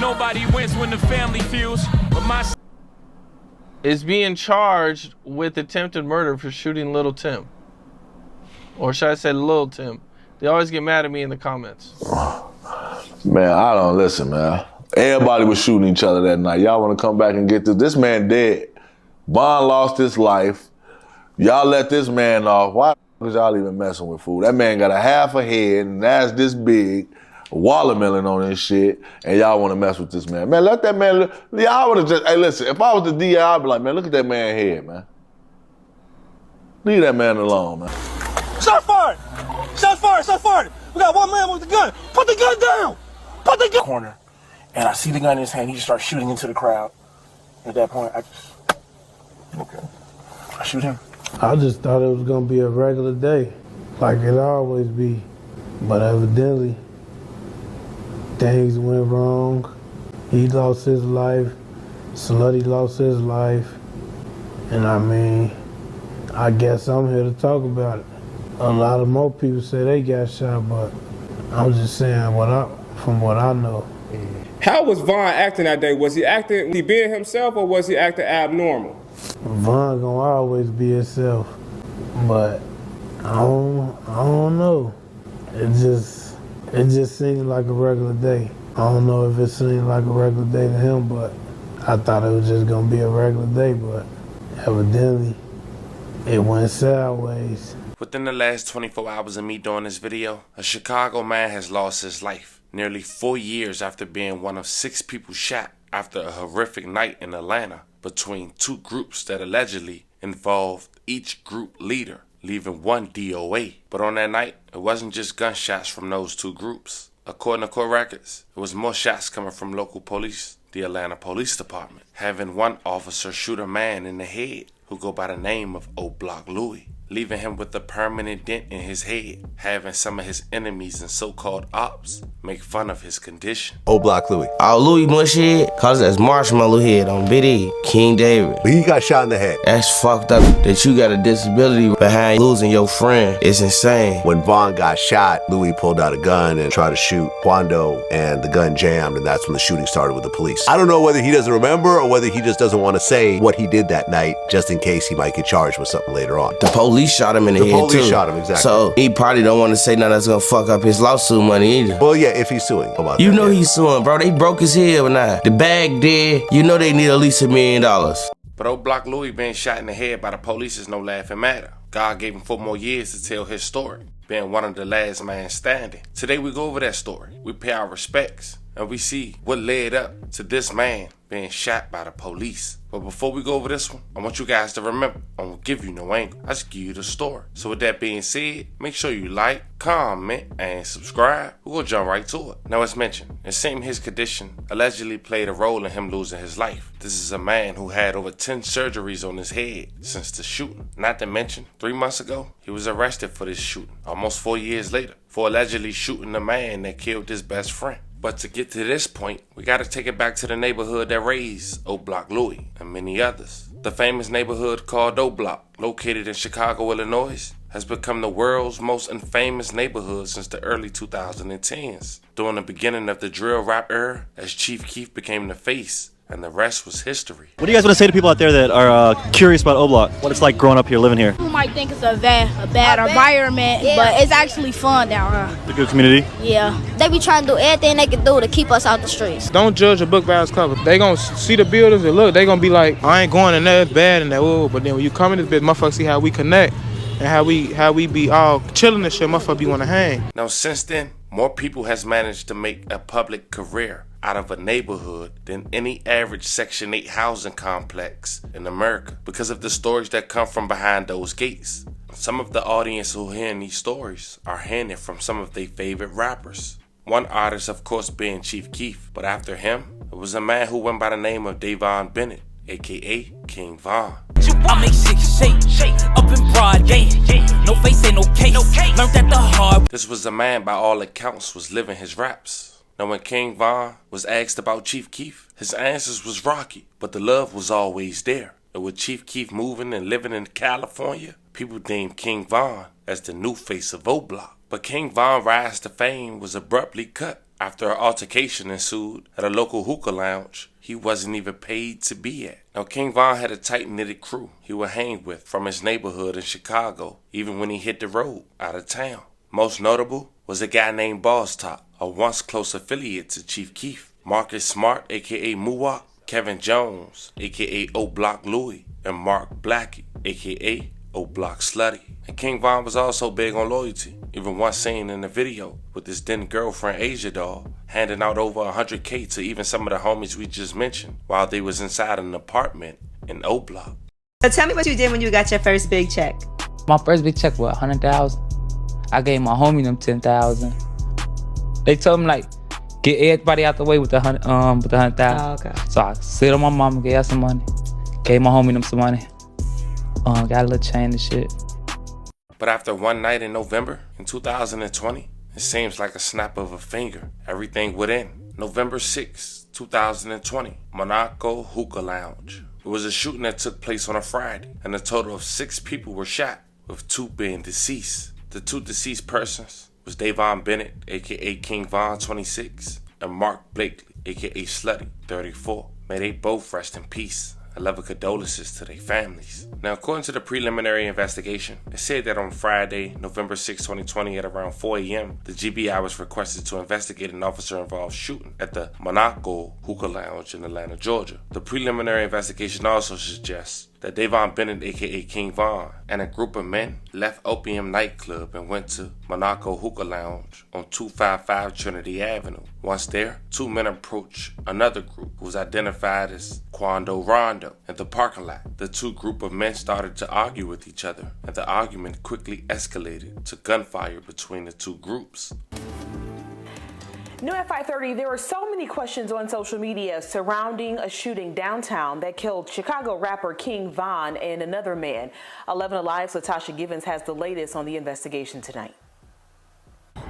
nobody wins when the family feels, but my is being charged with attempted murder for shooting Little Tim. Or should I say Lil Tim? They always get mad at me in the comments. Man, I don't listen, man. Everybody was shooting each other that night. Y'all want to come back and get this? This man dead. Bond lost his life. Y'all let this man off. Why was y'all even messing with food? That man got a half a head and that's this big, a watermelon on his shit, and y'all want to mess with this man. Man, let that man look. Y'all would have just, hey, listen, if I was the DI, I'd be like, man, look at that man's head, man. Leave that man alone, man. Shot fired! Shot fired! Shot fired! We got one man with the gun. Put the gun down! Put the gun corner. And I see the gun in his hand. He just starts shooting into the crowd. At that point, I shoot him. I just thought it was gonna be a regular day, like it always be. But evidently, things went wrong. He lost his life. Slutty lost his life. And I mean, I guess I'm here to talk about it. A lot of more people say they got shot, but I'm just saying from what I know. How was Von acting that day? Was he being himself or was he acting abnormal? Von gonna always be himself, but I don't know. It just seemed like a regular day. I don't know if it seemed like a regular day to him, but I thought it was just gonna be a regular day, but evidently it went sideways. Within the last 24 hours of me doing this video, a Chicago man has lost his life. Nearly 4 years after being one of 6 people shot after a horrific night in Atlanta between 2 groups that allegedly involved each group leader, leaving 1 DOA. But on that night, it wasn't just gunshots from those 2 groups. According to court records, it was more shots coming from local police, the Atlanta Police Department, having 1 officer shoot a man in the head who go by the name of ller Louis, leaving him with a permanent dent in his head, having some of his enemies and so-called ops make fun of his condition. ller Louis. Oh, Louis Mushhead, cause that's Marshmallow Head on BD, King David. He got shot in the head. That's fucked up that you got a disability behind losing your friend. It's insane. When Von got shot, Louis pulled out a gun and tried to shoot Quando, and the gun jammed, and that's when the shooting started with the police. I don't know whether he doesn't remember or whether he just doesn't want to say what he did that night, just in case he might get charged with something later on. The police shot him in the head too. The police shot him, exactly. So he probably don't want to say nothing that's gonna fuck up his lawsuit money either. Well, yeah, if he's suing. You know he's suing, bro. They broke his head or not. The bag dead. You know they need at least $1 million. But ller Louis being shot in the head by the police is no laughing matter. God gave him 4 more years to tell his story, being one of the last man standing. Today we go over that story. We pay our respects, and we see what led up to this man being shot by the police. But before we go over this one, I want you guys to remember, I won't give you no angle. I just give you the story. So with that being said, make sure you like, comment, and subscribe. We're gonna jump right to it. Now as mentioned, it seemed his condition allegedly played a role in him losing his life. This is a man who had over 10 surgeries on his head since the shooting. Not to mention, 3 months ago, he was arrested for this shooting, almost 4 years later, for allegedly shooting the man that killed his best friend. But to get to this point, we gotta take it back to the neighborhood that raised ller Louis and many others. The famous neighborhood called O Block, located in Chicago, Illinois, has become the world's most infamous neighborhood since the early 2010s. During the beginning of the drill rap era, as Chief Keef became the face, and the rest was history. What do you guys want to say to people out there that are curious about O Block? What it's like growing up here, living here? You might think it's a bad environment, but it's actually fun down here. It's a good community? Yeah. They be trying to do everything they can do to keep us out the streets. Don't judge a book by its cover. They gonna see the buildings and look, they gonna be like, I ain't going in there, it's bad and that, oh, but then when you come in this bitch, motherfuckers see how we connect and how we be all chilling and shit, motherfucker be wanna hang. Now since then, more people has managed to make a public career out of a neighborhood than any average Section 8 housing complex in America because of the stories that come from behind those gates. Some of the audience who are hearing these stories are hearing it from some of their favorite rappers. One artist, of course, being Chief Keef, but after him, it was a man who went by the name of Davon Bennett, aka King Von. I make shake up in broad day. No face ain't no case. Learned that the hard. This was a man by all accounts was living his raps. Now when King Von was asked about Chief Keef, his answers was rocky, but the love was always there. And with Chief Keef moving and living in California, people deemed King Von as the new face of O Block. But King Von's rise to fame was abruptly cut after an altercation ensued at a local hookah lounge he wasn't even paid to be at. Now, King Von had a tight-knitted crew he would hang with from his neighborhood in Chicago, even when he hit the road out of town. Most notable was a guy named Boss Top, a once close affiliate to Chief Keef, Marcus Smart, aka Muwak, Kevin Jones, aka O Block Louie, and Mark Blackie, aka O Block Slutty. And King Von was also big on loyalty, even once seen in the video with his then girlfriend Asia doll, handing out over $100K to even some of the homies we just mentioned while they was inside an apartment in O Block. So tell me what you did when you got your first big check. My first big check was $100,000. I gave my homie them $10,000. They told me like, get everybody out the way with the $100,000. Oh, okay. So I sit on my mama, gave her some money, gave my homie them some money. Got a little chain and shit. But after one night in November in 2020, it seems like a snap of a finger, everything would end. November 6, 2020, Monaco Hookah Lounge. It was a shooting that took place on a Friday, and a total of 6 people were shot, with 2 being deceased. The 2 deceased persons was Davon Bennett, aka King Von, 26, and Mark Blakely, aka Slutty, 34. May they both rest in peace. I love condolences to their families. Now, according to the preliminary investigation, it said that on Friday, November 6, 2020 at around 4 a.m., the GBI was requested to investigate an officer-involved shooting at the Monaco Hookah Lounge in Atlanta, Georgia. The preliminary investigation also suggests that Davon Bennett, aka King Von, and a group of men left Opium nightclub and went to Monaco Hookah Lounge on 255 Trinity Avenue. Once there, 2 men approached another group who was identified as Quando Rondo in the parking lot. The 2 group of men started to argue with each other, and the argument quickly escalated to gunfire between the 2 groups. New at 5:30, there are so many questions on social media surrounding a shooting downtown that killed Chicago rapper King Von and another man. 11 Alive's Latasha Givens has the latest on the investigation tonight.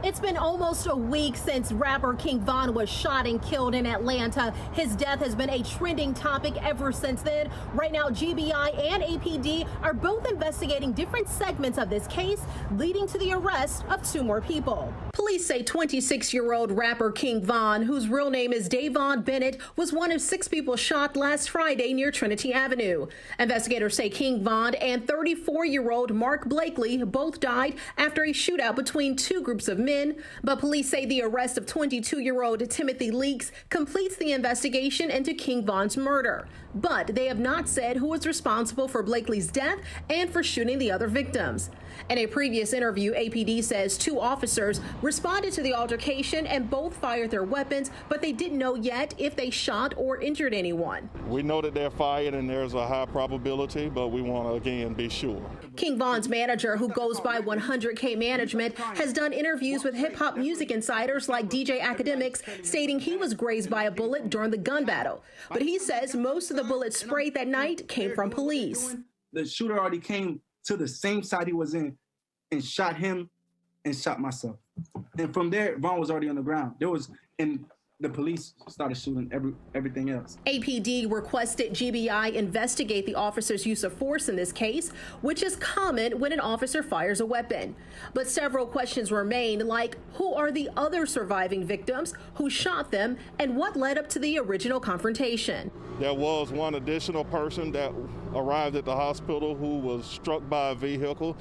It's been almost a week since rapper King Von was shot and killed in Atlanta. His death has been a trending topic ever since then. Right now, GBI and APD are both investigating different segments of this case, leading to the arrest of 2 more people. Police say 26-year-old rapper King Von, whose real name is Davon Bennett, was one of 6 people shot last Friday near Trinity Avenue. Investigators say King Von and 34-year-old Mark Blakely both died after a shootout between 2 groups of men. But police say the arrest of 22-year-old Timothy Leaks completes the investigation into King Von's murder. But they have not said who was responsible for Blakely's death and for shooting the other victims. In a previous interview, APD says 2 officers responded to the altercation and both fired their weapons, but they didn't know yet if they shot or injured anyone. We know that they're fired and there's a high probability, but we want to, again, be sure. King Von's manager, who goes by 100K Management, has done interviews with hip-hop music insiders like DJ Academics, stating he was grazed by a bullet during the gun battle. But he says most of the bullets sprayed that night came from police. The shooter already came to the same side he was in and shot him and shot myself. And from there, Von was already on the ground. The police started shooting everything else. APD requested GBI investigate the officer's use of force in this case, which is common when an officer fires a weapon. But several questions remain, like who are the other surviving victims, who shot them, and what led up to the original confrontation. There was one additional person that arrived at the hospital who was struck by a vehicle.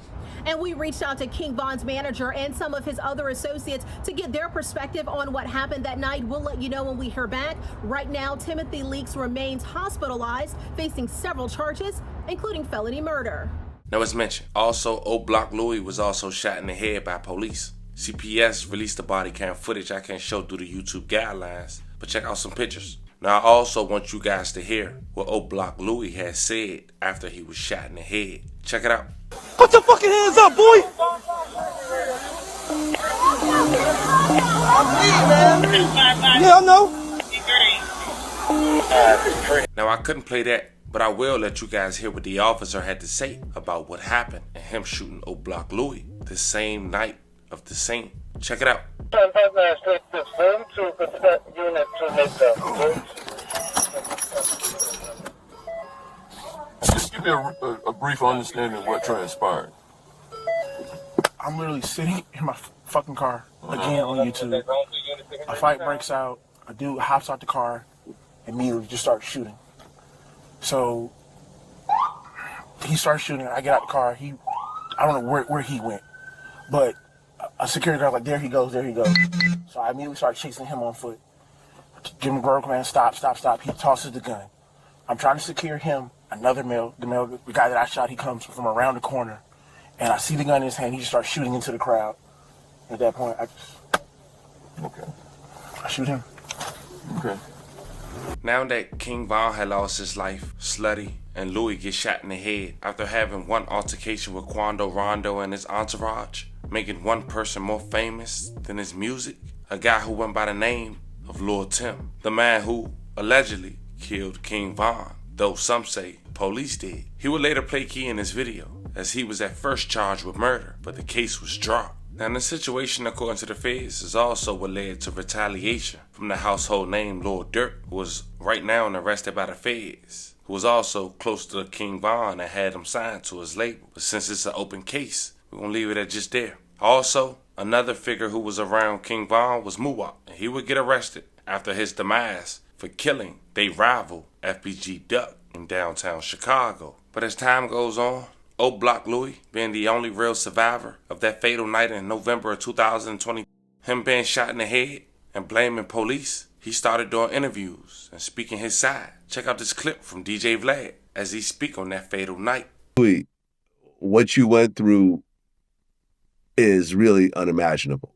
And we reached out to King Von's manager and some of his other associates to get their perspective on what happened that night. We'll let you know when we hear back. Right now, Timothy Leaks remains hospitalized, facing several charges, including felony murder. Now, as mentioned, also O Block Louie was also shot in the head by police. CPS released the body cam footage I can't show through the YouTube guidelines, but check out some pictures. Now, I also want you guys to hear what O Block Louie had said after he was shot in the head. Check it out. Put your fucking hands up, boy! Yeah, I know. Now, I couldn't play that, but I will let you guys hear what the officer had to say about what happened and him shooting O Block Louie the same night of the scene. Check it out. Just give me a brief understanding of what transpired. I'm literally sitting in my fucking car again on YouTube. A fight breaks out. A dude hops out the car, immediately just starts shooting. So he starts shooting. I get out the car. I don't know where he went, but a security guard like, there he goes, there he goes. So I immediately start chasing him on foot. Give him a broke man, stop. He tosses the gun. I'm trying to secure him. Another male, the guy that I shot, he comes from around the corner, and I see the gun in his hand. He just starts shooting into the crowd. At that point, I shoot him. Okay. Now that King Von had lost his life, Slutty and Louis get shot in the head after having one altercation with Quando Rondo and his entourage, making one person more famous than his music, a guy who went by the name of Lil Tim, the man who allegedly killed King Von, though some say police did. He would later play key in this video, as he was at first charged with murder, but the case was dropped. Now the situation, according to the feds, is also what led to retaliation from the household name Lil Durk, who was right now arrested by the feds, who was also close to King Von and had him signed to his label. But since it's an open case, we're gonna leave it at just there. Also, another figure who was around King Von was Muwop, and he would get arrested after his demise for killing their rival FBG Duck in downtown Chicago. But as time goes on, Old Block Louis, being the only real survivor of that fatal night in November of 2020, him being shot in the head and blaming police, he started doing interviews and speaking his side. Check out this clip from DJ Vlad as he speak on that fatal night. Louis, what you went through is really unimaginable.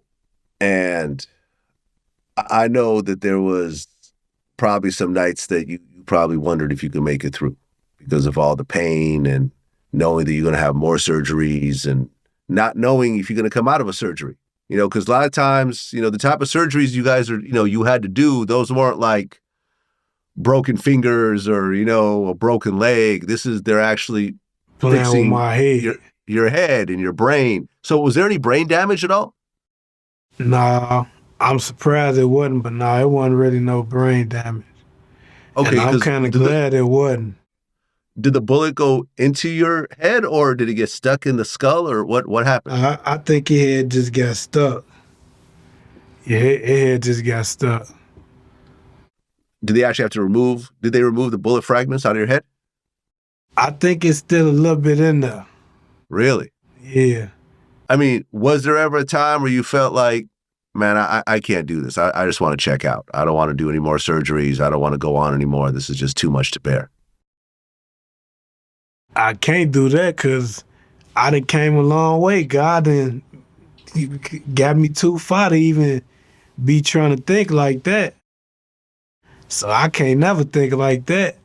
And I know that there was probably some nights that you probably wondered if you could make it through because of all the pain and knowing that you're going to have more surgeries and not knowing if you're going to come out of a surgery, because a lot of times, the type of surgeries you guys are, you had to do, those weren't like broken fingers or, a broken leg. They're actually fixing my head. Your head and your brain. So was there any brain damage at all? Nah, I'm surprised it wasn't, but nah, it wasn't really no brain damage. Okay, and I'm kind of glad it wasn't. Did the bullet go into your head or did it get stuck in the skull or what happened? I think it had just got stuck. Yeah, it had just got stuck. Did they actually have to remove the bullet fragments out of your head? I think it's still a little bit in there. Really? Yeah. I mean, was there ever a time where you felt like, man, I can't do this. I just want to check out. I don't want to do any more surgeries. I don't want to go on anymore. This is just too much to bear. I can't do that because I done came a long way. God done got me too far to even be trying to think like that. So I can't never think like that.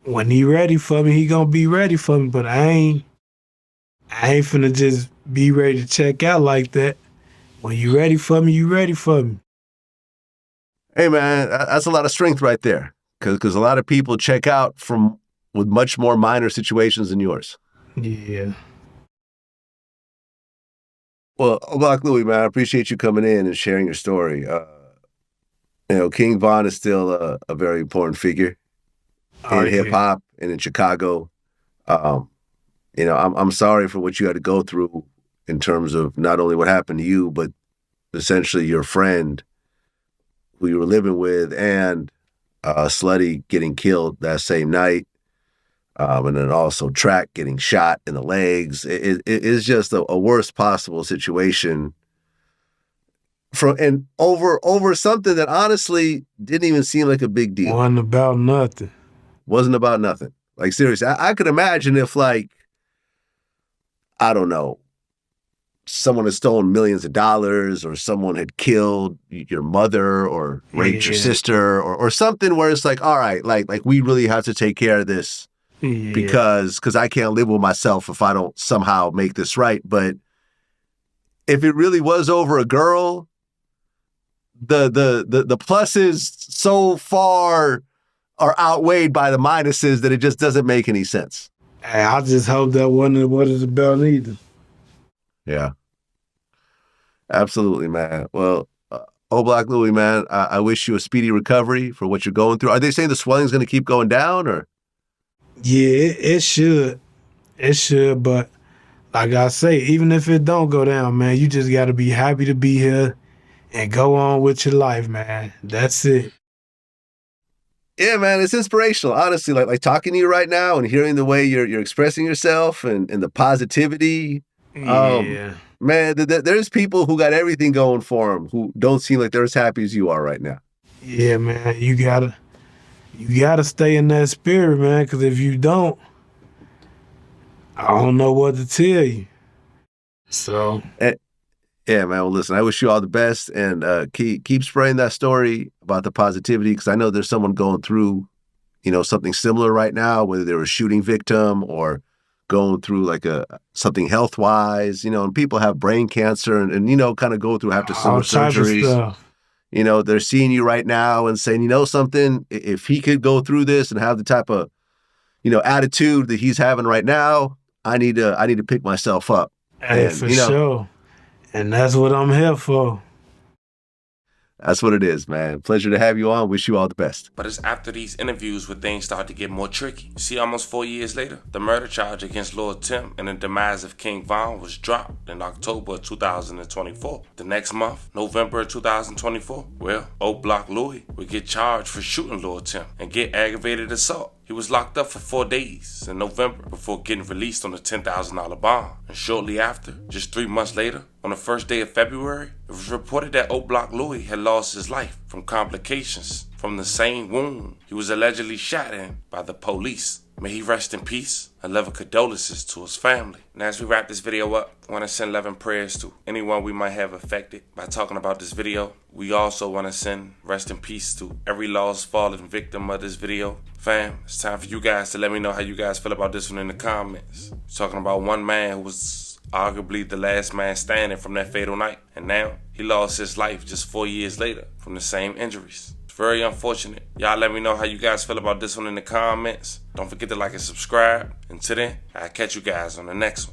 When he ready for me, he gonna be ready for me. But I ain't finna just be ready to check out like that. When you ready for me, you ready for me. Hey man, that's a lot of strength right there. Because a lot of people check out with much more minor situations than yours. Yeah. Well, Block Louis, man, I appreciate you coming in and sharing your story. King Von is still a very important figure in hip hop and in Chicago. I'm sorry for what you had to go through in terms of not only what happened to you, but essentially your friend who you were living with and Slutty getting killed that same night. And then also Track getting shot in the legs. It is just a worst possible situation over something that honestly didn't even seem like a big deal. Wasn't about nothing. Wasn't about nothing. Like seriously, I could imagine if I don't know, someone had stolen millions of dollars or someone had killed your mother or raped your sister or something where it's like, all right, like we really have to take care of this. Yeah. Because I can't live with myself if I don't somehow make this right. But if it really was over a girl, the pluses so far are outweighed by the minuses that it just doesn't make any sense. Hey, I just hope that wasn't what it's about either. Yeah. Absolutely, man. Well, Block Louis, man, I wish you a speedy recovery for what you're going through. Are they saying the swelling's going to keep going down or? Yeah, it should. It should, but like I say, even if it don't go down, man, you just got to be happy to be here and go on with your life, man. That's it. Yeah, man, it's inspirational. Honestly, like talking to you right now and hearing the way you're expressing yourself and the positivity. Yeah. Man, there's people who got everything going for them who don't seem like they're as happy as you are right now. Yeah, man, you gotta stay in that spirit, man, because if you don't, I don't know what to tell you. So, yeah, man. Well, listen, I wish you all the best, and keep spreading that story about the positivity, because I know there's someone going through, something similar right now, whether they're a shooting victim or going through like something health wise, and people have brain cancer and kind of go through after some surgeries. They're seeing you right now and saying, something, if he could go through this and have the type of, attitude that he's having right now, I need to pick myself up. Hey, and, for sure. And that's what I'm here for. That's what it is, man. Pleasure to have you on. Wish you all the best. But it's after these interviews where things start to get more tricky. See, almost 4 years later, the murder charge against Lord Tim and the demise of King Von was dropped in October 2024. The next month, November 2024, well, Old Block Louis would get charged for shooting Lord Tim and get aggravated assault. He was locked up for 4 days in November before getting released on a $10,000 bond. And shortly after, just 3 months later, on the first day of February, it was reported that Old Block Louis had lost his life from complications from the same wound he was allegedly shot in by the police. May he rest in peace and love and condolences to his family. And as we wrap this video up, I want to send love and prayers to anyone we might have affected by talking about this video. We also want to send rest in peace to every lost, fallen victim of this video. Fam, it's time for you guys to let me know how you guys feel about this one in the comments. We're talking about one man who was arguably the last man standing from that fatal night. And now he lost his life just 4 years later from the same injuries. It's very unfortunate. Y'all let me know how you guys feel about this one in the comments. Don't forget to like and subscribe. Until then, I'll catch you guys on the next one.